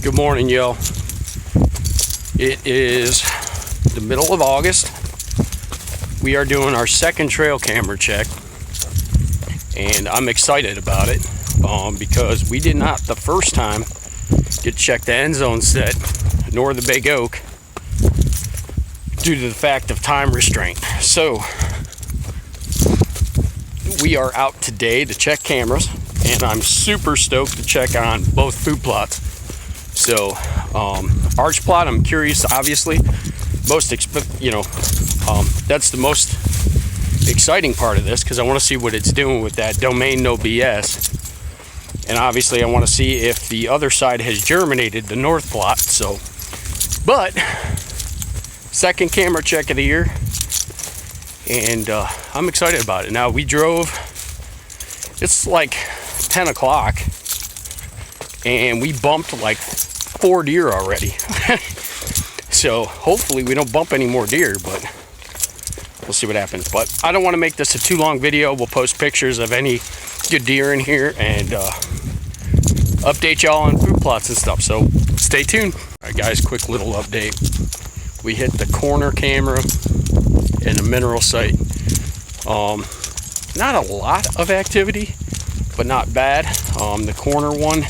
Good morning, y'all. It is the middle of August. We are doing our second trail camera check, and I'm excited about it because we did not the first time get to check the end zone set nor the big oak due to the fact of time restraint. So we are out today to check cameras, and I'm super stoked to check on both food plots. So arch plot, I'm curious, obviously, that's the most exciting part of this, because I want to see what it's doing with that domain no BS. And obviously I want to see if the other side has germinated, the north plot. So, but second camera check of the year, and I'm excited about it. Now we drove, it's like 10 o'clock, and we bumped like 4 deer already. So hopefully we don't bump any more deer, but we'll see what happens. But I don't want to make this a too long video. We'll post pictures of any good deer in here and update y'all on food plots and stuff, so stay tuned. All right guys, quick little update. We hit the corner camera in a mineral site. Not a lot of activity, but not bad. The corner one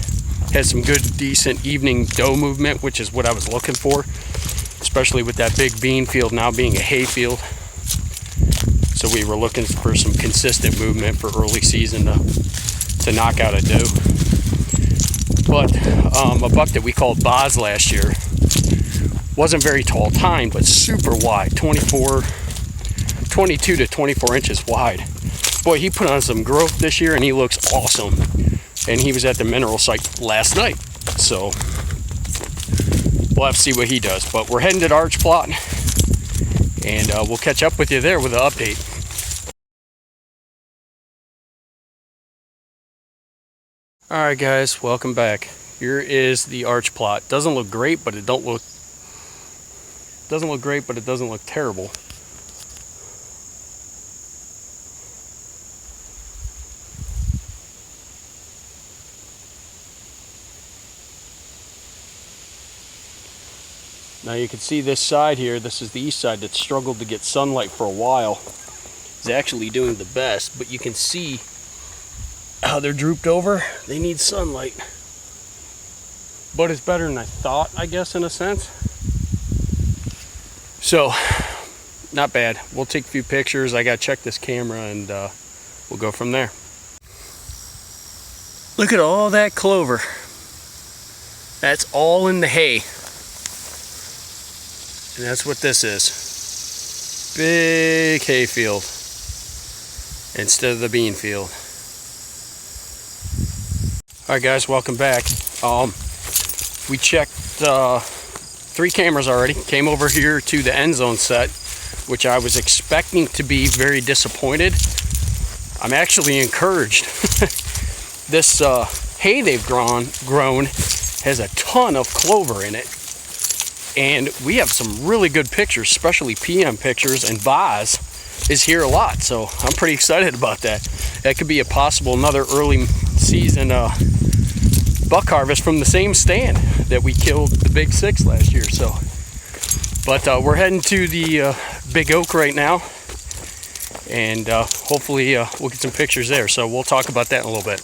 has some good, decent evening doe movement, which is what I was looking for, especially with that big bean field now being a hay field. So we were looking for some consistent movement for early season to knock out a doe. But a buck that we called Boz last year wasn't very tall tine, but super wide, 22 to 24 inches wide. Boy, he put on some growth this year, and he looks awesome. And he was at the mineral site last night, so we'll have to see what he does. But we're heading to the arch plot, and we'll catch up with you there with an update. All right, guys, welcome back. Here is the arch plot. Doesn't look great, but it doesn't look terrible. Now you can see this side here, this is the east side that struggled to get sunlight for a while. It's actually doing the best, but you can see how they're drooped over. They need sunlight. But it's better than I thought, I guess, in a sense. So, not bad. We'll take a few pictures. I gotta check this camera, and we'll go from there. Look at all that clover. That's all in the hay. And that's what this is. Big hay field instead of the bean field. Alright guys, welcome back. We checked 3 cameras already. Came over here to the end zone set, which I was expecting to be very disappointed. I'm actually encouraged. This hay they've grown has a ton of clover in it. And we have some really good pictures, especially PM pictures, and Boz is here a lot, so I'm pretty excited about that. That could be a possible another early season buck harvest from the same stand that we killed the big 6 last year. So, but we're heading to the big oak right now, and hopefully we'll get some pictures there. So we'll talk about that in a little bit.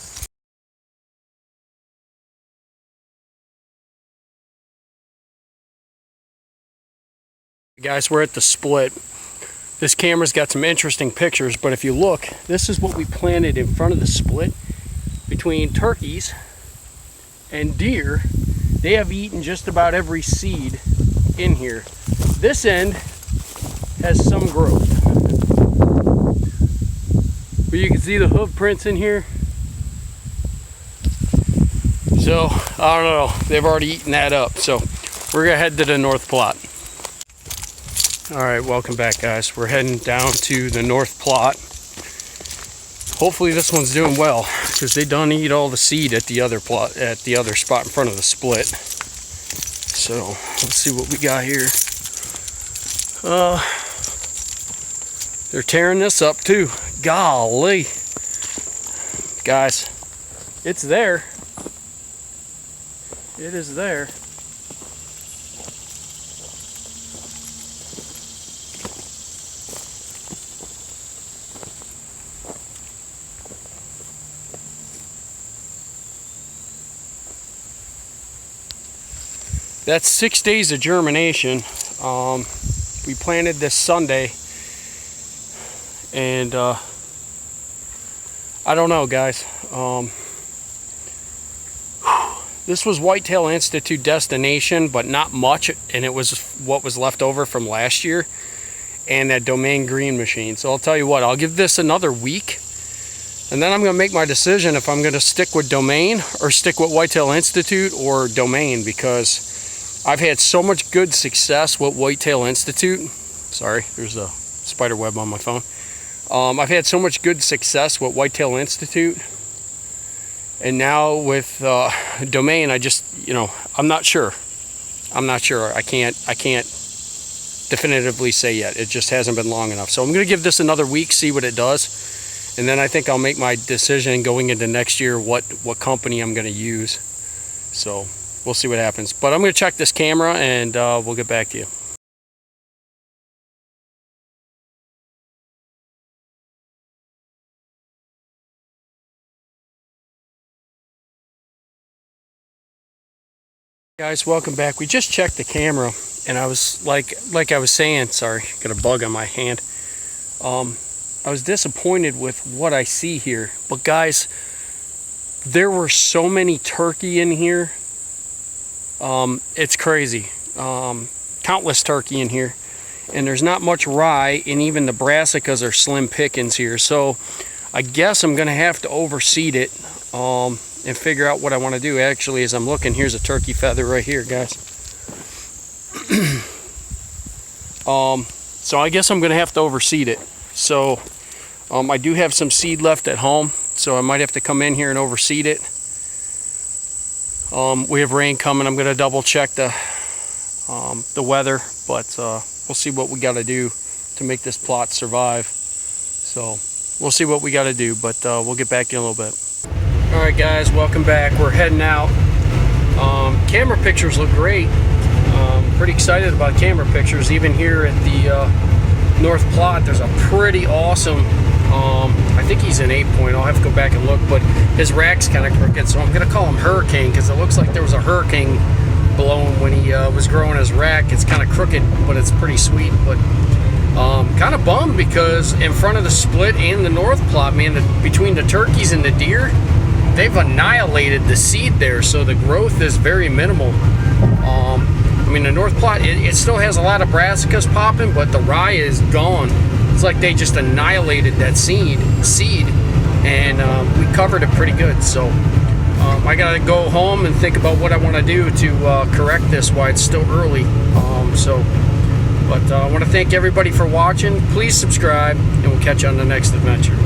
Guys, we're at the split. This camera's got some interesting pictures, but if you look, this is what we planted in front of the split between turkeys and deer. They have eaten just about every seed in here. This end has some growth, but you can see the hoof prints in here. So I don't know, they've already eaten that up. So we're gonna head to the north plot. Alright, welcome back guys. We're heading down to the north plot. Hopefully this one's doing well, because they done eat all the seed at the other plot, at the other spot in front of the split. So let's see what we got here. They're tearing this up too. Golly. Guys, it's there. It is there. That's 6 days of germination. We planted this Sunday, and I don't know, guys. This was Whitetail Institute destination, but not much, and it was what was left over from last year, and that Domain green machine. So I'll tell you what, I'll give this another week, and then I'm going to make my decision if I'm going to stick with Domain or stick with Whitetail Institute or Domain, because I've had so much good success with Whitetail Institute. Sorry, there's a spider web on my phone. I've had so much good success with Whitetail Institute, and now with Domain, I just, I'm not sure. I can't definitively say yet. It just hasn't been long enough. So I'm going to give this another week, see what it does, and then I think I'll make my decision going into next year what company I'm going to use. So we'll see what happens. But I'm going to check this camera, and we'll get back to you. Guys, welcome back. We just checked the camera, and I was like I was saying, sorry, got a bug on my hand. I was disappointed with what I see here. But guys, there were so many turkey in here. It's crazy. Countless turkey in here, and there's not much rye, and even the brassicas are slim pickings here. So I guess I'm gonna have to overseed it and figure out what I want to do. Actually, as I'm looking, here's a turkey feather right here, guys. So I guess I'm gonna have to overseed it. So I do have some seed left at home, so I might have to come in here and overseed it. We have rain coming. I'm gonna double check the weather, but we'll see what we got to do to make this plot survive. So we'll see what we got to do, but we'll get back to you in a little bit. All right, guys, welcome back. We're heading out. Camera pictures look great. Pretty excited about camera pictures. Even here at the North Plot, there's a pretty awesome, I think he's an 8-point. I'll have to go back and look, but his rack's kind of crooked, so I'm going to call him Hurricane, because it looks like there was a hurricane blowing when he was growing his rack. It's kind of crooked, but it's pretty sweet. But kind of bummed, because in front of the split and the North Plot, man, between the turkeys and the deer, they've annihilated the seed there, so the growth is very minimal. I mean, the North Plot, it still has a lot of brassicas popping, but the rye is gone. It's like they just annihilated that seed, and we covered it pretty good. So I gotta go home and think about what I want to do to correct this while it's still early. But I want to thank everybody for watching. Please subscribe, and we'll catch you on the next adventure.